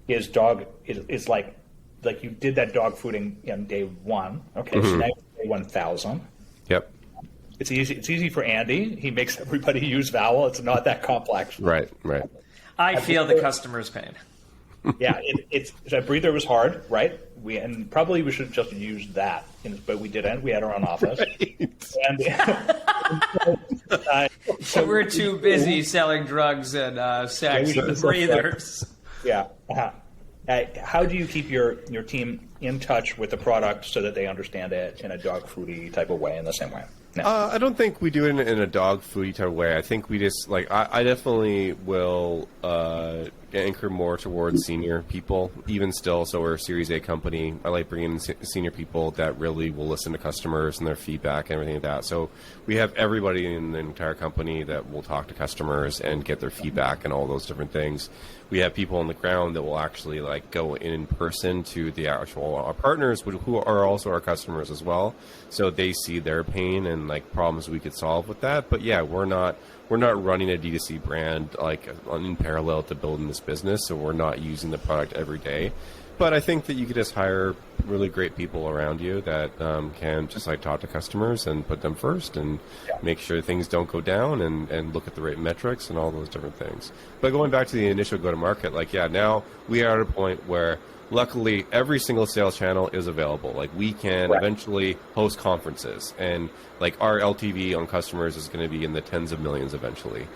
is like you did that dog fooding in day one? Okay, so now you're day 1,000. Yep. It's easy for Andy. He makes everybody use Vowel. It's not that complex. Right. I feel the customer's pain. Yeah, it's that Breather was hard, right? And probably we should have just used that, but we didn't. We had our own office. Right. We're too busy selling drugs and sex Yeah, we and should breathers. Yeah. How do you keep your team in touch with the product so that they understand it in a dog foodie type of way in the same way? No. I don't think we do it in a dog foodie type of way. I think we just I definitely will anchor more towards senior people, even still. So we're a Series A company. I like bringing in senior people that really will listen to customers and their feedback and everything like that. So we have everybody in the entire company that will talk to customers and get their feedback and all those different things. We have people on the ground that will actually go in person to the actual our partners, who are also our customers as well. So they see their pain and problems we could solve with that. But yeah, we're not running a D2C brand in parallel to building this business. So we're not using the product every day. But I think that you could just hire really great people around you that can just talk to customers and put them first and make sure things don't go down and look at the right metrics and all those different things. But going back to the initial go-to-market, now we are at a point where luckily every single sales channel is available. We can eventually host conferences, and our LTV on customers is going to be in the tens of millions eventually.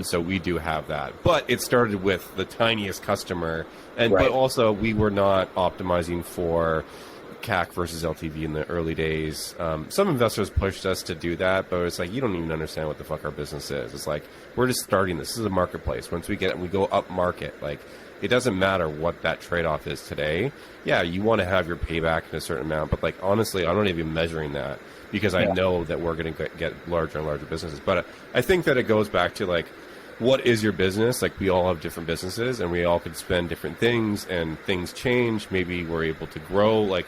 So we do have that. But it started with the tiniest customer, but also we were not optimizing for CAC versus LTV in the early days. Some investors pushed us to do that, but it's you don't even understand what the fuck our business is. It's we're just starting this. This is a marketplace. Once we go up market, it doesn't matter what that trade-off is today. Yeah, you want to have your payback in a certain amount, but honestly, I'm not even measuring that because I know that we're going to get larger and larger businesses. But I think that it goes back to what is your business? We all have different businesses, and we all could spend different things, and things change. Maybe we're able to grow, like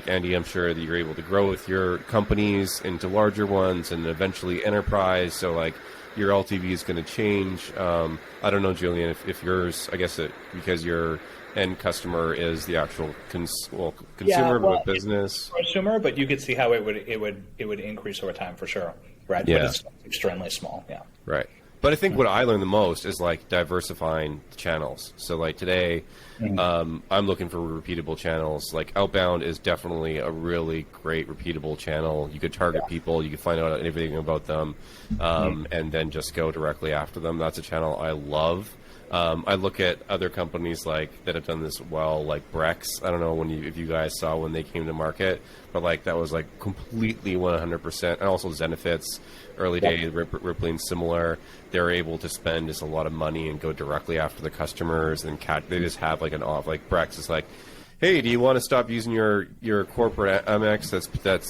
Andy, I'm sure that you're able to grow with your companies into larger ones and eventually enterprise. So your LTV is going to change. I don't know, Julian, if yours, I guess because your end customer is the actual consumer of a business. Consumer, but you could see how it would increase over time for sure, right? Yeah. But it's extremely small. Yeah. Right. But I think what I learned the most is diversifying channels. So today, I'm looking for repeatable channels. Outbound is definitely a really great repeatable channel. You could target people, you could find out everything about them, and then just go directly after them. That's a channel I love. I look at other companies that have done this well, like Brex. I don't know if you guys saw when they came to market, but that was completely 100%. And also Zenefits, early days, Rippling, similar. They're able to spend just a lot of money and go directly after the customers, and they just have an off. Brex is hey, do you want to stop using your corporate Amex that's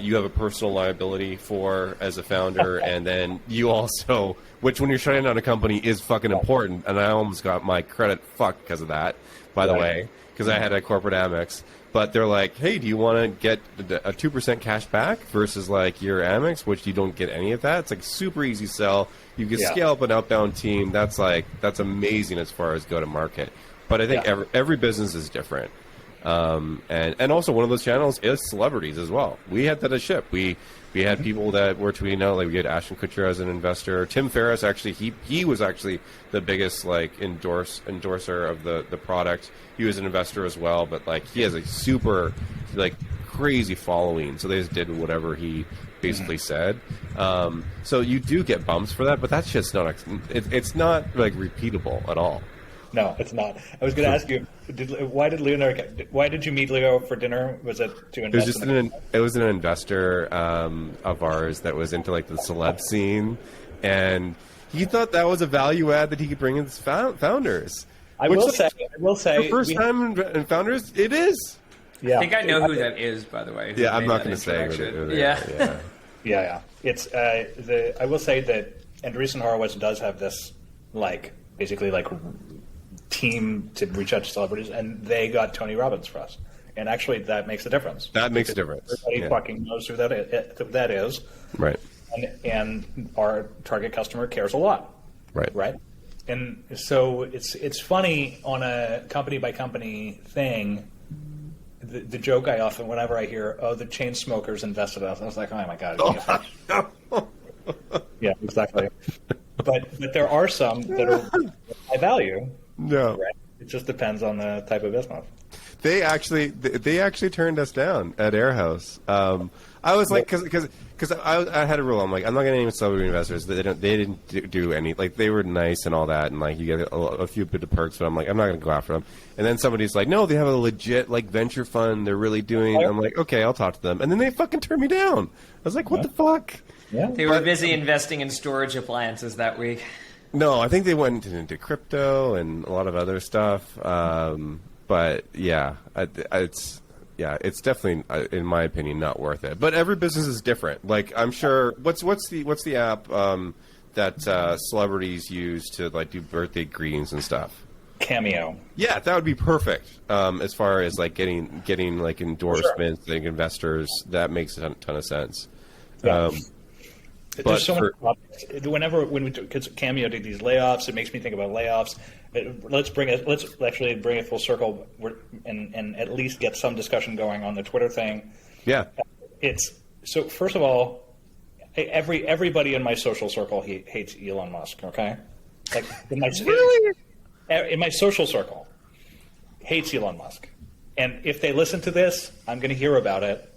you have a personal liability for as a founder, and then you also, which when you're shutting down a company is fucking important, and I almost got my credit fucked because of that, by the way, because I had a corporate Amex. But they're hey, do you want to get a 2% cash back versus your Amex, which you don't get any of that? It's super easy sell. You can scale up an outbound team. That's amazing as far as go to market. But I think every business is different. And also one of those channels is celebrities as well. We had that at Ship. We had people that were tweeting out, we had Ashton Kutcher as an investor. Tim Ferriss, actually, he was actually the biggest endorser of the product. He was an investor as well, but he has a super crazy following. So they just did whatever he basically said. So you do get bumps for that, but that's just not it's not repeatable at all. No, it's not. I was going to ask you, why did you meet Leo for dinner? Was it to invest? It was an investor of ours that was into the celeb scene, and he thought that was a value add that he could bring in his founders. I will say, for first time in founders, it is. Yeah. I think I know who that is, by the way. Yeah, I'm not going to say it. Yeah. It's I will say that Andreessen Horowitz does have this basically team to reach out to celebrities, and they got Tony Robbins for us. And actually, that makes a difference. That makes a difference. Everybody fucking knows who that is. Right. And our target customer cares a lot. Right. And so it's funny on a company by company thing. The joke I often, whenever I hear, the chain smokers invested us, I was like, oh my god. Yeah, exactly. But there are some that are high value. No. Right? It just depends on the type of business. they actually turned us down at Airhouse. I was like, because I had a rule. I'm like, I'm not going to name celebrity investors. They didn't do any, like, they were nice and all that, and like you get a few bit of perks, but I'm like, I'm not going to go after them. And then somebody's like, no, they have a legit like venture fund. They're really doing. I'm like, okay, I'll talk to them. And then they fucking turned me down. I was like, what the fuck? Yeah. They were busy investing in storage appliances that week. No, I think they went into crypto and a lot of other stuff. But yeah, it's definitely, in my opinion, not worth it. But every business is different. Like, I'm sure. What's the app that celebrities use to like do birthday greetings and stuff? Cameo. Yeah, that would be perfect. As far as like getting like endorsements, like investors, that makes a ton of sense. Yeah. There's so many topics. Because Cameo did these layoffs, it makes me think about layoffs. Let's actually bring it full circle and at least get some discussion going on the Twitter thing. Yeah. So first of all, everybody in my social circle hates Elon Musk. Okay, like in my social circle hates Elon Musk, and if they listen to this, I'm going to hear about it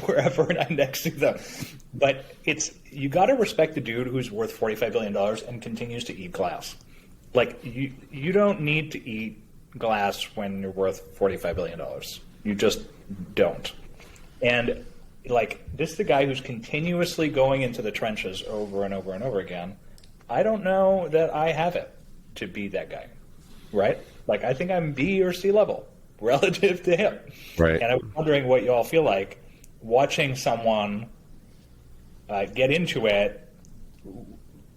wherever I'm next to them. But you got to respect the dude who's worth $45 billion and continues to eat glass. Like, you don't need to eat glass when you're worth $45 billion. You just don't. And, like, this is the guy who's continuously going into the trenches over and over and over again. I don't know that I have it to be that guy, right? Like, I think I'm B or C level relative to him. Right. And I'm wondering what you all feel like watching someone get into it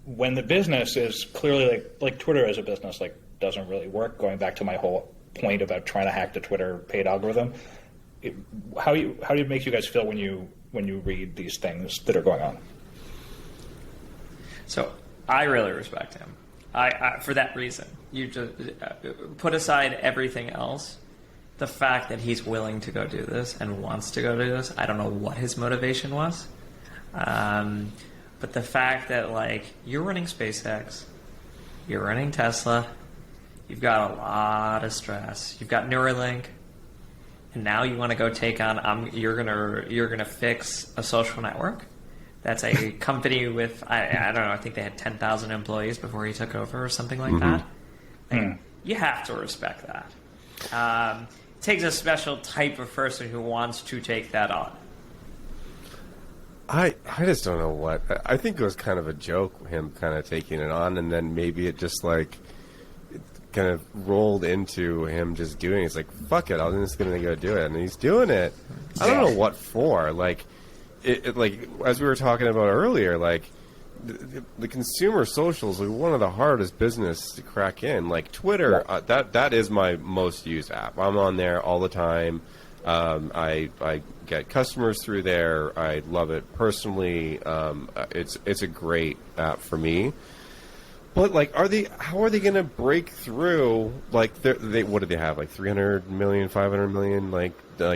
when the business is clearly like Twitter as a business doesn't really work. Going back to my whole point about trying to hack the Twitter paid algorithm, how do it make you guys feel when you read these things that are going on? So I really respect him. I for that reason. You just put aside everything else. The fact that he's willing to go do this and wants to go do this, I don't know what his motivation was. But the fact that, like, you're running SpaceX, you're running Tesla, you've got a lot of stress. You've got Neuralink, and now you want to go take on. You're gonna fix a social network. That's a company with I don't know. I think they had 10,000 employees before he took over, or something like that. Like, you have to respect that. It takes a special type of person who wants to take that on. I just don't know what. I think it was kind of a joke, him kind of taking it on, and then maybe it just like it kind of rolled into him just doing it. It's like, fuck it, I'm just going to go do it. And he's doing it. I don't know what for. Like, like as we were talking about earlier, like the consumer socials are one of the hardest business to crack in. Like Twitter, that is my most used app. I'm on there all the time. I get customers through there. I love it personally. It's a great app for me. But like, how are they going to break through? Like, what do they have? Like 300 million, 500 million, like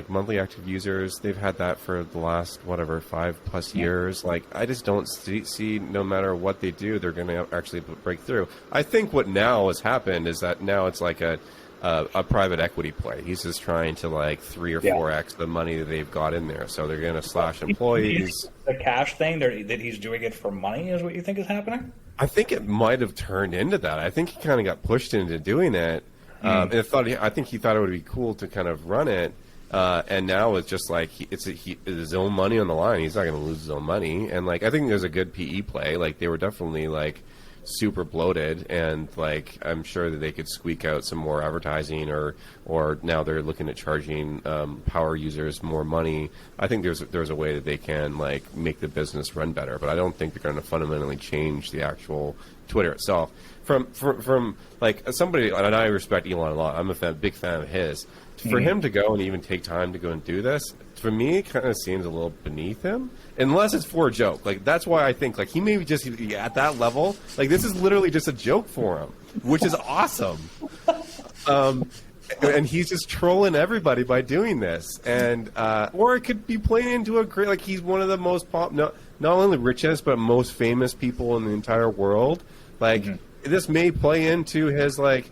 monthly active users. They've had that for the last 5+ years. Like, I just don't see no matter what they do, they're going to actually break through. I think what now has happened is that now it's like a private equity play. He's just trying to like 3 or 4x the money that they've got in there. So they're going to slash employees. The cash thing that he's doing it for money is what you think is happening? I think it might have turned into that. I think he kind of got pushed into doing it. And I think he thought it would be cool to kind of run it. And now it's just like it's his own money on the line. He's not going to lose his own money. And like, I think there's a good PE play. Like, they were definitely like super bloated, and like, I'm sure that they could squeak out some more advertising, or now they're looking at charging power users more money. I think there's a way that they can like make the business run better, but I don't think they're going to fundamentally change the actual Twitter itself. From like somebody, and I respect Elon a lot. I'm a big fan of his. For him to go and even take time to go and do this, for me, it kind of seems a little beneath him. Unless it's for a joke. Like, that's why I think, like, he may be just at that level. Like, this is literally just a joke for him, which is awesome. And he's just trolling everybody by doing this. And, or it could be playing into a great, like, he's one of the most not only the richest, but most famous people in the entire world. Like, this may play into his, like,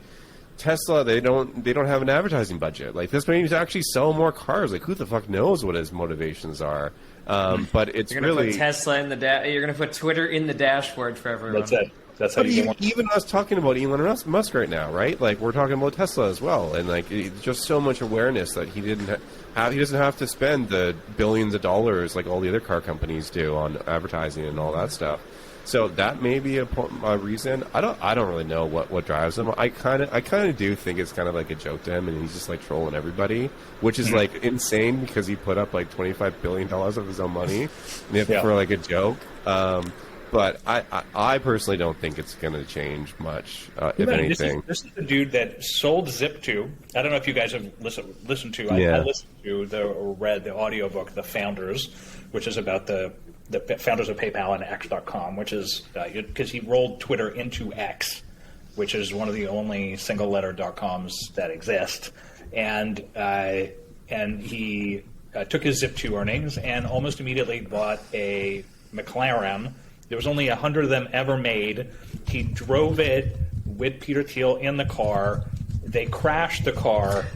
Tesla, they don't have an advertising budget. Like, this may actually sell more cars. Like, who the fuck knows what his motivations are? But it's You're gonna really put Tesla in the you're gonna put Twitter in the dashboard for everyone. That's it. That's how But you even us talking about Elon Musk right now, right? Like, we're talking about Tesla as well, and like just so much awareness that he didn't he doesn't have to spend the billions of dollars like all the other car companies do on advertising and all that stuff. So that may be a reason. I don't really know what drives him. I kind of do think it's kind of like a joke to him, and he's just like trolling everybody, which is like insane because he put up like $25 billion of his own money for like a joke. But I personally don't think it's going to change much, if anything. This is the dude that sold Zip2. I don't know if you guys have listened to. I listened to or read the audiobook, The Founders, which is about the founders of PayPal and X.com, which is because he rolled Twitter into X, which is one of the only single-letter .coms that exist. And he took his Zip2 earnings and almost immediately bought a McLaren. There was only 100 of them ever made. He drove it with Peter Thiel in the car. They crashed the car.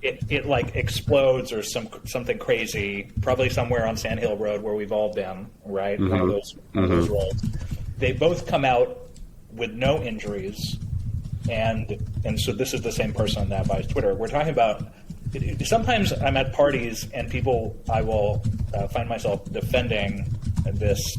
It like explodes or something crazy, probably somewhere on Sand Hill Road where we've all been, right? Mm-hmm. One of those roads. They both come out with no injuries, and so this is the same person that buys Twitter. We're talking about. Sometimes I'm at parties and I will find myself defending this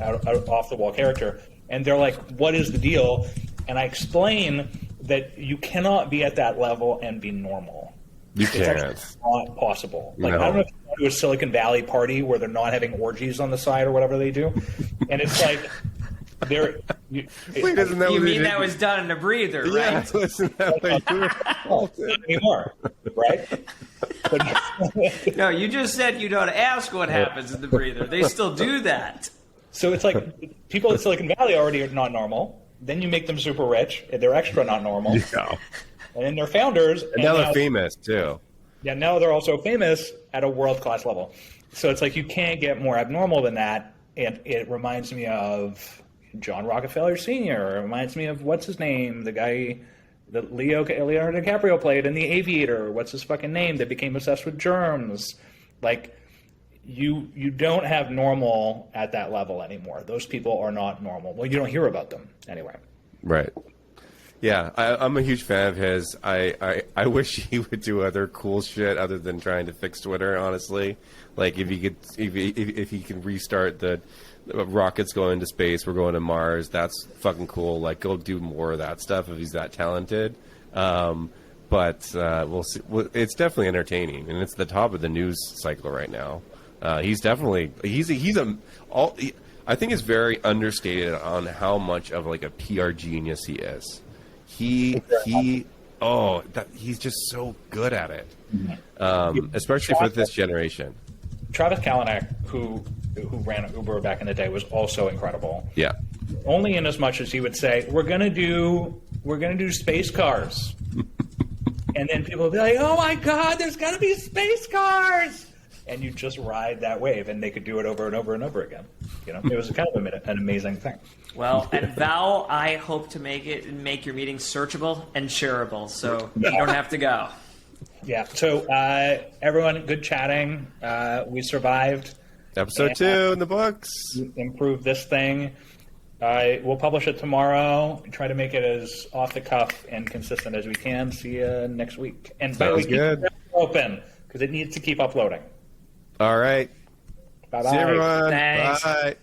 out off the wall character, and they're like, "What is the deal?" And I explain that you cannot be at that level and be normal. You It's can't. actually not possible. Like, No. I don't know if you go to a Silicon Valley party where they're not having orgies on the side or whatever they do, and it's like they're. Wait, isn't that You what mean that was done in a breather, right? Yeah, isn't that what you were not anymore, right? But, No, you just said you don't ask what happens in the breather. They still do that. so it's like people in Silicon Valley already are not normal. Then you make them super rich. They're extra not normal. Yeah. And then they're founders. And now they're famous, too. Yeah, now they're also famous at a world-class level. So it's like you can't get more abnormal than that. And it reminds me of John Rockefeller Sr. It reminds me of, what's his name? The guy that Leonardo DiCaprio played in The Aviator. What's his fucking name? That became obsessed with germs. Like, you don't have normal at that level anymore. Those people are not normal. Well, you don't hear about them anyway. Right. Yeah, I'm a huge fan of his. I wish he would do other cool shit other than trying to fix Twitter. Honestly, like if he can restart the rockets going to space, we're going to Mars. That's fucking cool. Like, go do more of that stuff if he's that talented. But we'll see. It's definitely entertaining, and it's the top of the news cycle right now. He's definitely I think it's very understated on how much of like a PR genius he is. He's just so good at it, especially for this generation. Travis Kalanick, who ran Uber back in the day, was also incredible. Yeah. Only in as much as he would say, we're gonna do space cars. And then people would be like, oh my God, there's gotta be space cars. And you just ride that wave, and they could do it over and over and over again. You know, it was kind of an amazing thing. Well, and Val, I hope to make your meeting searchable and shareable, so you don't have to go. Yeah. So everyone, good chatting. We survived. Episode 2 in the books. Improve this thing. We'll publish it tomorrow. Try to make it as off the cuff and consistent as we can. See you next week. And by the way, keep it open because it needs to keep uploading. All right. Bye bye. See you, everyone. Thanks. Bye.